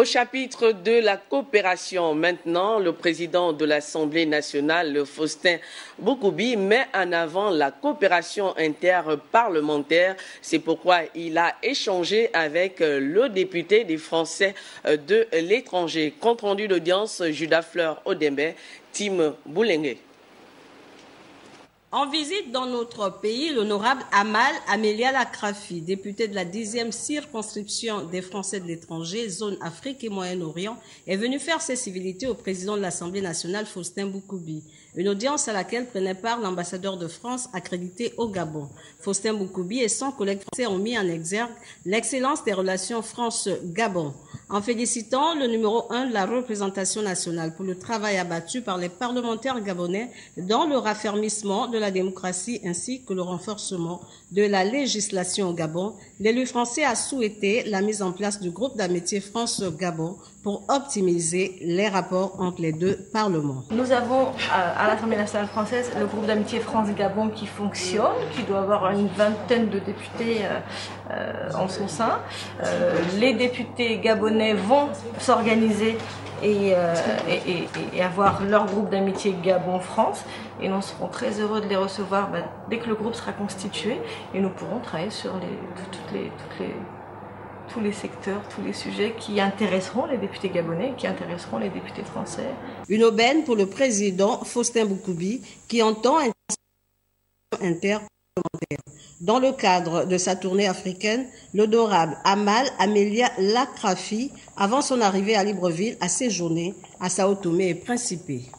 Au chapitre de la coopération, maintenant, le président de l'Assemblée nationale, Faustin Boukoubi, met en avant la coopération interparlementaire. C'est pourquoi il a échangé avec le député des Français de l'étranger. Compte rendu d'audience, Judas Fleur Odembe, Tim Boulengue. En visite dans notre pays, l'honorable Amal Amélia Lakrafi, députée de la 10e circonscription des Français de l'étranger, zone Afrique et Moyen-Orient, est venue faire ses civilités au président de l'Assemblée nationale, Faustin Boukoubi. Une audience à laquelle prenait part l'ambassadeur de France accrédité au Gabon. Faustin Boukoubi et son collègue français ont mis en exergue l'excellence des relations France-Gabon, en félicitant le numéro 1 de la représentation nationale pour le travail abattu par les parlementaires gabonais dans le raffermissement de la démocratie ainsi que le renforcement de la législation au Gabon. L'élu français a souhaité la mise en place du groupe d'amitié France-Gabon pour optimiser les rapports entre les deux parlements. Nous avons à l'Assemblée nationale française le groupe d'amitié France-Gabon qui fonctionne, qui doit avoir une vingtaine de députés en son sein. Les députés gabonais vont s'organiser et avoir leur groupe d'amitié Gabon-France. Et nous serons très heureux de les recevoir dès que le groupe sera constitué. Et nous pourrons travailler sur tous les secteurs, tous les sujets qui intéresseront les députés gabonais, qui intéresseront les députés français. Une aubaine pour le président Faustin Boukoubi qui entend interparlementaire. Dans le cadre de sa tournée africaine, l'honorable Amal Amélia Lakrafi, avant son arrivée à Libreville, a séjourné à Sao Tomé et Principe.